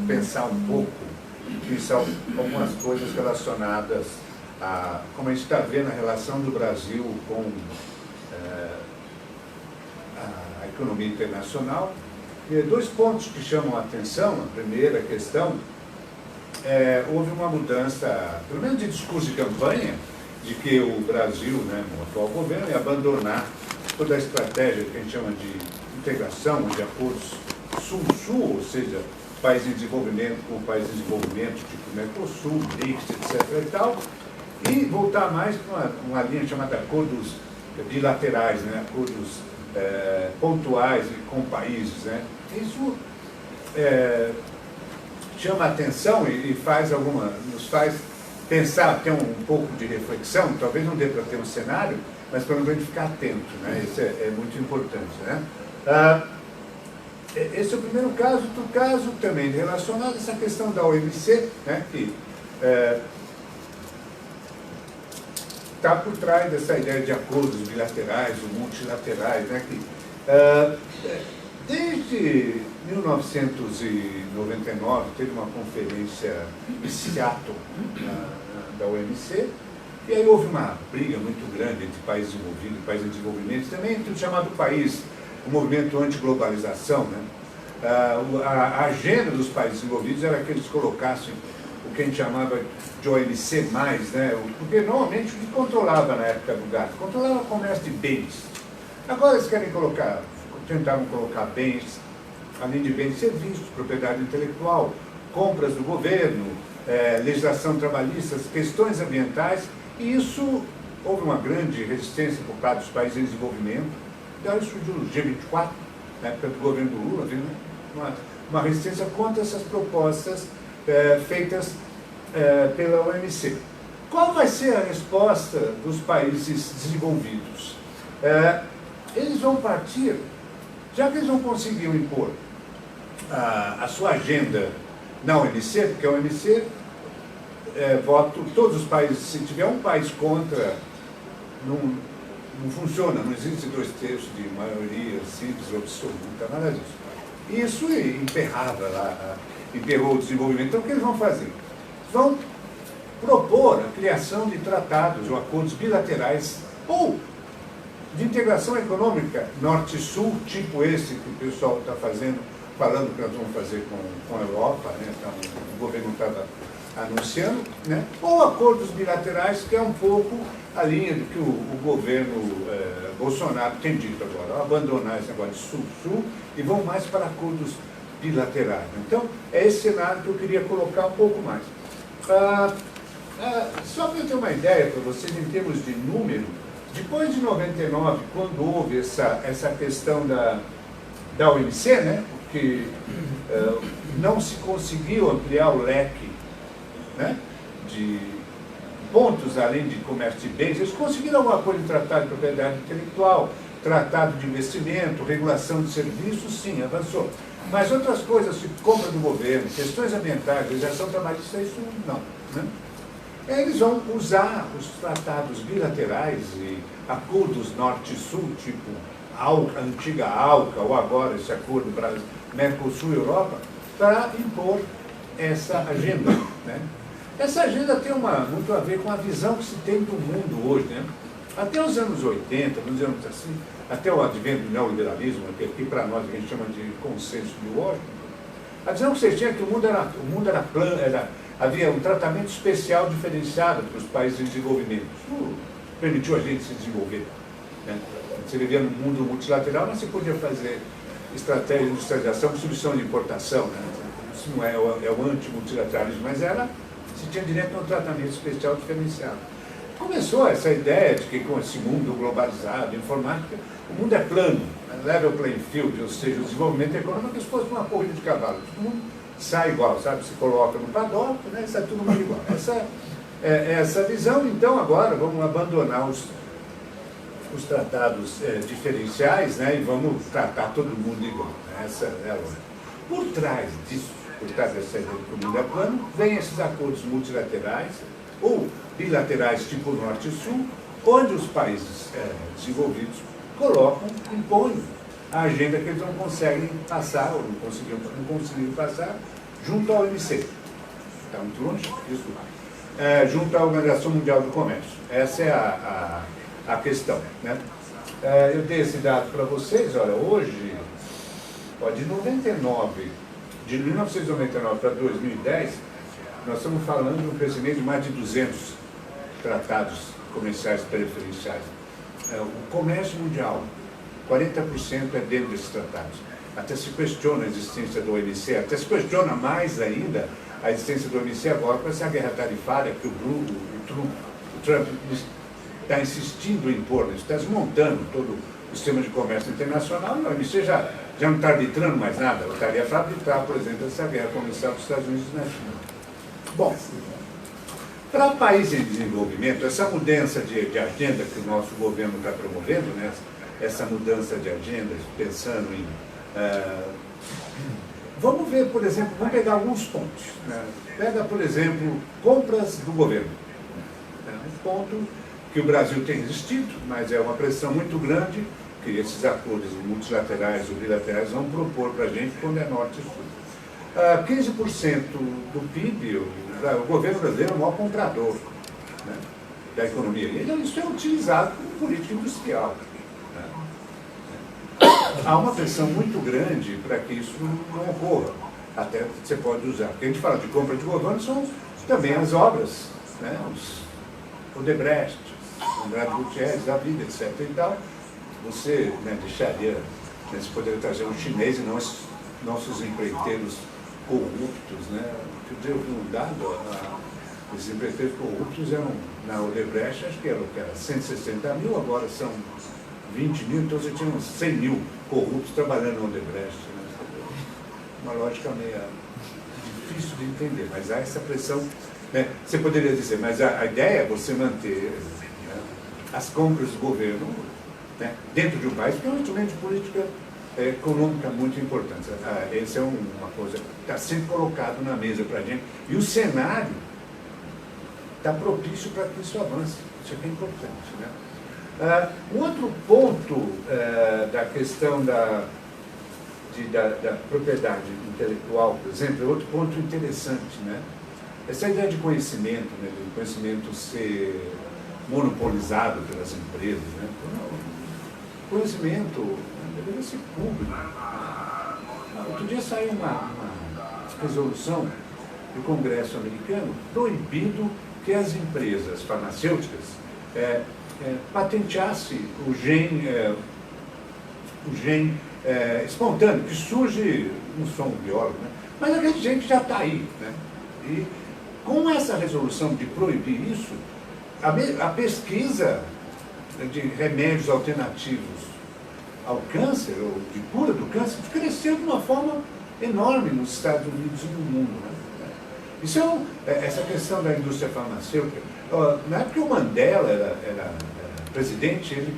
pensar um pouco, que são algumas coisas relacionadas a como a gente está vendo a relação do Brasil com a economia internacional. E dois pontos que chamam a atenção. A primeira questão, houve uma mudança, pelo menos de discurso de campanha, de que o Brasil, né, no atual governo, ia abandonar toda a estratégia que a gente chama de integração, de acordos Sul-Sul, ou seja, países em desenvolvimento com países em desenvolvimento, tipo Mercosul, BRICS, etc. e tal, e voltar mais para uma linha chamada acordos bilaterais, né, acordos pontuais com países, né. Isso chama a atenção e nos faz pensar, ter um pouco de reflexão. Talvez não dê para ter um cenário, mas pelo menos ficar atento, né? Isso é muito importante, né? Esse é o primeiro caso. Outro caso também relacionado a essa questão da OMC, né, que está por trás dessa ideia de acordos bilaterais ou multilaterais, né, que desde 1999 teve uma conferência em Seattle, da OMC, e aí houve uma briga muito grande entre países envolvidos e países em desenvolvimento, também entre o chamado país, o movimento anti-globalização, né? A agenda dos países envolvidos era que eles colocassem o que a gente chamava de OMC+, né? Porque normalmente o que controlava na época do GATT? Controlava o comércio de bens. Agora eles tentaram colocar bens, além de bens e serviços, propriedade intelectual, compras do governo, legislação trabalhista, questões ambientais, e isso houve uma grande resistência por parte dos países em desenvolvimento. Daí surgiu o G24, na época do governo do Lula, uma resistência contra essas propostas feitas pela OMC. Qual vai ser a resposta dos países desenvolvidos? Eles vão partir, já que eles não conseguiram impor a sua agenda na OMC, porque a OMC voto todos os países, se tiver um país contra, não funciona, não existe 2/3 de maioria simples absoluta, nada disso. Isso emperrava lá, emperrou o desenvolvimento. Então o que eles vão fazer? Vão propor a criação de tratados ou acordos bilaterais ou de integração econômica norte-sul, tipo esse que o pessoal está falando que nós vamos fazer com a Europa, né? Então, o governo estava anunciando, né? Ou acordos bilaterais, que é um pouco a linha do que o governo Bolsonaro tem dito agora, abandonar esse negócio de sul-sul e vão mais para acordos bilaterais. Então, é esse cenário que eu queria colocar um pouco mais. Só para eu ter uma ideia para vocês, em termos de número, depois de 99, quando houve essa questão da OMC, né, porque não se conseguiu ampliar o leque, né, de pontos além de comércio de bens, eles conseguiram alguma coisa em tratado de propriedade intelectual, tratado de investimento, regulação de serviços, sim, avançou. Mas outras coisas, tipo compra do governo, questões ambientais, legislação trabalhista, isso não, né? Eles vão usar os tratados bilaterais e acordos norte-sul, tipo a antiga ALCA, ou agora esse acordo Mercosul e Europa, para impor essa agenda, né? Essa agenda tem muito a ver com a visão que se tem do mundo hoje, né? Até os anos 80, vamos dizer assim, até o advento do neoliberalismo, que para nós a gente chama de consenso de Washington, a visão que você tinha é que o mundo era plano, havia um tratamento especial diferenciado para os países em desenvolvimento. Isso permitiu a gente se desenvolver, né? Você vivia num mundo multilateral, mas você podia fazer estratégia de industrialização com substituição de importação, né? Isso não é o anti-multilateralismo, mas se tinha direito a um tratamento especial diferenciado. Começou essa ideia de que com esse mundo globalizado, informática, o mundo é plano, level playing field, ou seja, o desenvolvimento econômico é como se fosse uma corrida de cavalo. Todo mundo sai igual, sabe? Se coloca no paddock, né? Sai todo mundo igual. Essa visão, então, agora vamos abandonar os tratados diferenciais, né? E vamos tratar todo mundo igual. Né? Essa é a lógica. Por trás disso, por trás dessa ideia de que o mundo é plano, vem esses acordos multilaterais ou bilaterais tipo Norte e Sul, onde os países desenvolvidos impõem a agenda que eles não conseguem passar, ou não conseguiram passar, junto ao OMC. Está muito longe? Desculpa. Junto à Organização Mundial do Comércio. Essa é a questão, né? Eu dei esse dado para vocês, olha, hoje, de 1999 para 2010, nós estamos falando de um crescimento de mais de 200 tratados comerciais preferenciais. O comércio mundial, 40% é dentro desses tratados. Até se questiona a existência do OMC, até se questiona mais ainda a existência do OMC agora com essa guerra tarifária que o Trump está insistindo em impor, está desmontando todo o sistema de comércio internacional, e o OMC já não está arbitrando mais nada, ela estaria para arbitrar, por exemplo, essa guerra comercial dos Estados Unidos na China. Bom, para países em desenvolvimento, essa mudança de agenda que o nosso governo está promovendo, né, essa mudança de agenda, pensando em... vamos ver, por exemplo, vamos pegar alguns pontos. Né? Pega, por exemplo, compras do governo. Um ponto que o Brasil tem resistido, mas é uma pressão muito grande que esses acordos multilaterais ou bilaterais vão propor para a gente quando é norte e sul. 15% do PIB, o governo brasileiro é o maior comprador, né, da economia. E isso é utilizado como política industrial. Né? Há uma pressão muito grande para que isso não ocorra. Até você pode usar. Porque a gente fala de compra de governo, são também as obras, né, os Odebrecht, Andrade Gutierrez, da vida, etc. E tal. Você, né, deixaria, né, você poderia trazer um chinês e não os nossos empreiteiros corruptos, né? Eu vi um dado, esses empreiteiros corruptos eram, na Odebrecht, acho que era 160 mil, agora são 20 mil, então você tinha uns 100 mil corruptos trabalhando na Odebrecht. Né? Uma lógica meio difícil de entender, mas há essa pressão. Né? Você poderia dizer, mas a ideia é você manter, né, as compras do governo, né, dentro de um país, que é um instrumento de política econômica muito importante. Essa é uma coisa que está sendo colocado na mesa para a gente. E o cenário está propício para que isso avance. Isso é bem importante. Né? Um outro ponto da questão da propriedade intelectual, por exemplo, é outro ponto interessante. Né? Essa ideia de conhecimento, né, do conhecimento ser monopolizado pelas empresas. Né? O conhecimento deveria ser público. Outro dia saiu uma resolução do Congresso americano proibindo que as empresas farmacêuticas patenteassem o gene espontâneo, que surge, não sou um biólogo, né? Mas aquele gene que já está aí. Né? E com essa resolução de proibir isso, a pesquisa de remédios alternativos ao câncer, ou de cura do câncer, cresceu de uma forma enorme nos Estados Unidos e no mundo. Né? Isso essa questão da indústria farmacêutica. Na época que o Mandela era presidente, ele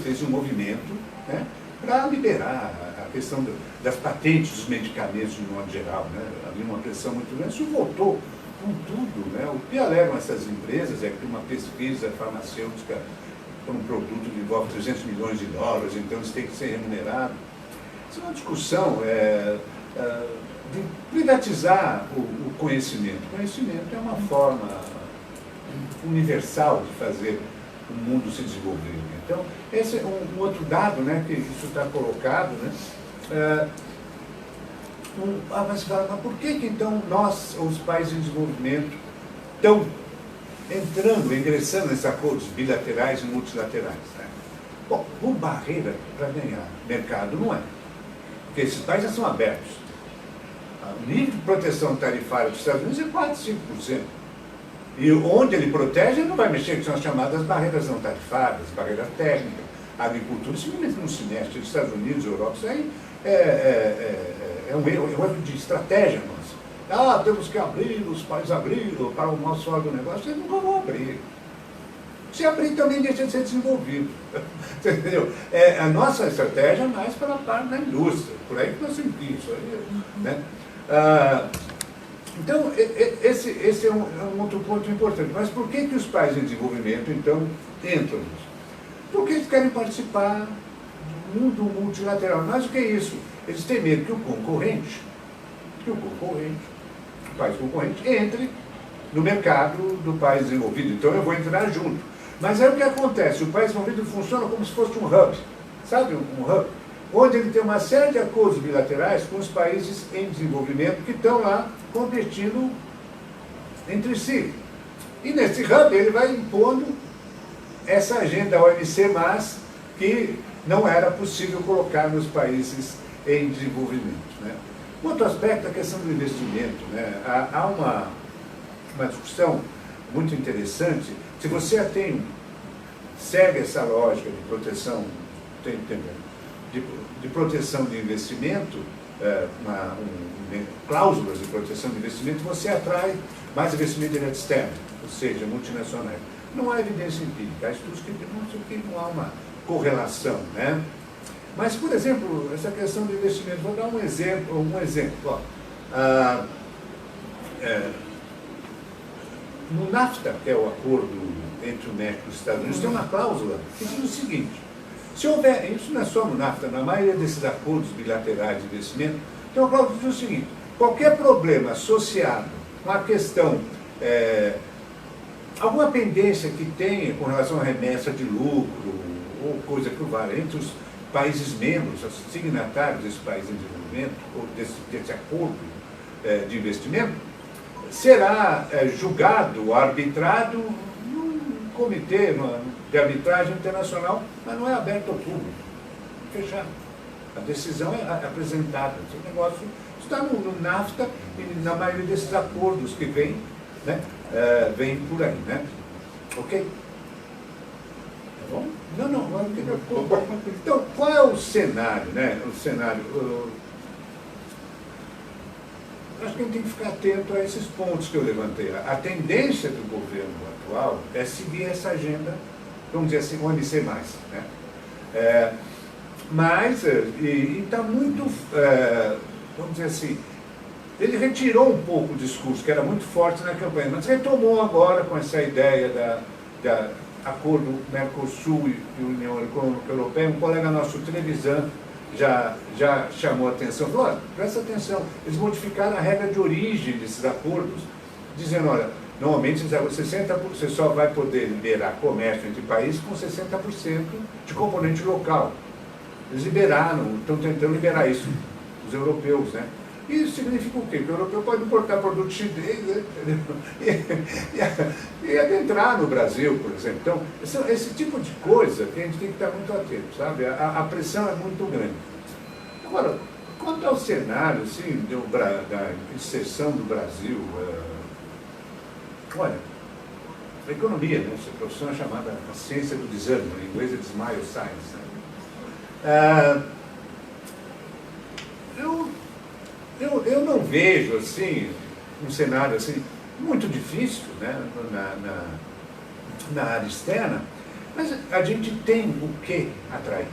fez um movimento, né, para liberar a questão das patentes dos medicamentos de modo geral. Né? Havia uma pressão muito grande, isso voltou com tudo. Né? O que alegam essas empresas é que uma pesquisa farmacêutica para um produto que envolve 300 milhões de dólares, então isso tem que ser remunerado. Isso é uma discussão de privatizar o conhecimento. O conhecimento é uma forma universal de fazer o mundo se desenvolver. Então, esse é um outro dado, né, que isso está colocado. Né? Mas por que então nós, os países em desenvolvimento, estão ingressando nesses acordos bilaterais e multilaterais? Né? Bom, por barreira para ganhar mercado não é. Porque esses países já são abertos. O nível de proteção tarifária dos Estados Unidos é 4, 5%. E onde ele protege, ele não vai mexer, que são as chamadas barreiras não tarifárias, barreiras técnicas, agricultura. Isso não se mexe. Os Estados Unidos, Europa, isso aí é um erro de estratégia nossa. Temos que abrir, os países abriram para o nosso órgão do negócio, eles nunca vão abrir. Se abrir também deixa de ser desenvolvido. Entendeu? A nossa estratégia é mais para a parte da indústria, por aí que nós temos que isso aí. Né? Então, esse é um outro ponto importante. Mas por que os países em desenvolvimento, então, entram nisso? Porque eles querem participar do mundo multilateral. Mas o que é isso? Eles têm medo que o concorrente que o país concorrente entre no mercado do país desenvolvido. Então eu vou entrar junto. Mas aí o que acontece? O país desenvolvido funciona como se fosse um hub, sabe? Um hub, onde ele tem uma série de acordos bilaterais com os países em desenvolvimento que estão lá competindo entre si. E nesse hub ele vai impondo essa agenda OMC+, que não era possível colocar nos países em desenvolvimento, né? Outro aspecto é a questão do investimento, né? Há uma discussão muito interessante. Se você segue essa lógica de proteção, de proteção de investimento, cláusulas de proteção de investimento, você atrai mais investimento direto externo, ou seja, multinacionais. Não há evidência empírica, há estudos que demonstram que não há uma correlação, né? Mas, por exemplo, essa questão do investimento, vou dar um exemplo. Ó, no NAFTA, que é o acordo entre o México e os Estados Unidos, tem uma cláusula que diz o seguinte: se houver, isso não é só no NAFTA, na maioria desses acordos bilaterais de investimento, tem uma cláusula que diz o seguinte: qualquer problema associado com a questão, alguma pendência que tenha com relação à remessa de lucro, ou coisa que vale, entre os países membros, os signatários desse país em desenvolvimento, ou desse acordo de investimento, será julgado, arbitrado num comitê de arbitragem internacional, mas não é aberto ao público, fechado. A decisão é apresentada. Esse negócio está no NAFTA e na maioria desses acordos que vem, né, vem por aí, né? Ok? Tá bom? Não. Então, qual é o cenário, né? O cenário... acho que a gente tem que ficar atento a esses pontos que eu levantei. A tendência do governo atual é seguir essa agenda, vamos dizer assim, OMC+, né? Mas, e está muito, vamos dizer assim, ele retirou um pouco o discurso, que era muito forte na campanha, mas retomou agora com essa ideia da acordo Mercosul e União Econômica Europeia. Um colega nosso, Trevisan, já chamou a atenção, falou: olha, presta atenção, eles modificaram a regra de origem desses acordos, dizendo: olha, normalmente você só vai poder liberar comércio entre países com 60% de componente local. Eles liberaram, estão tentando liberar isso, os europeus, né? Isso significa o quê? Que o europeu pode importar produto chinês, né? e adentrar no Brasil, por exemplo. Então, esse tipo de coisa que a gente tem que estar muito atento, sabe? A pressão é muito grande. Agora, quanto ao cenário, assim, da inserção do Brasil, olha, a economia, né? Essa profissão é chamada a ciência do desânimo, em inglês é Smile Science, né? Eu não vejo, assim, um cenário assim, muito difícil, né, na área externa, mas a gente tem o que atrair.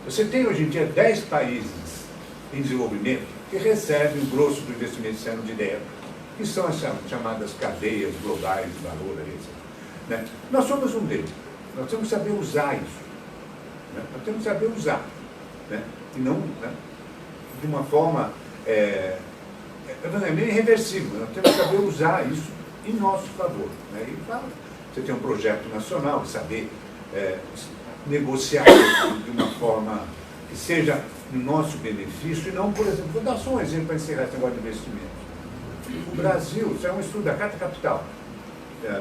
Você tem hoje em dia 10 países em desenvolvimento que recebem o grosso do investimento externo direto, que são as chamadas cadeias globais de valor, né? Nós somos um deles. Nós temos que saber usar isso. Né? Nós temos que saber usar, né? E não, né, de uma forma meio irreversível. Nós temos que saber usar isso em nosso favor, né? E claro, você tem um projeto nacional de saber negociar isso de uma forma que seja no nosso benefício e não, por exemplo, vou dar só um exemplo para encerrar esse negócio de investimento. O Brasil, isso é um estudo da Carta Capital,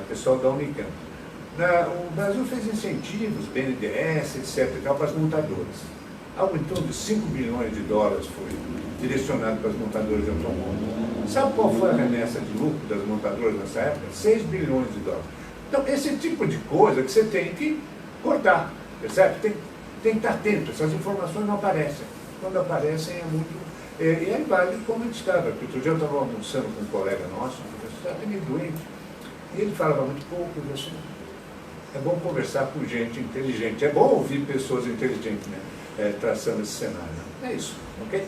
pessoal da Unicamp. O Brasil fez incentivos, BNDES, etc., para as montadoras. Algo em torno de 5 bilhões de dólares foi direcionado para as montadoras de automóveis. Sabe qual foi a remessa de lucro das montadoras nessa época? 6 bilhões de dólares. Então, esse tipo de coisa que você tem que cortar, percebe? Tem que estar atento, essas informações não aparecem. Quando aparecem é muito... E aí vale como a gente estava. Porque outro dia eu estava almoçando com um colega nosso, um professor, até meio doente, e ele falava muito pouco, e eu disse assim, é bom conversar com gente inteligente, é bom ouvir pessoas inteligentes, né, traçando esse cenário. É isso, ok?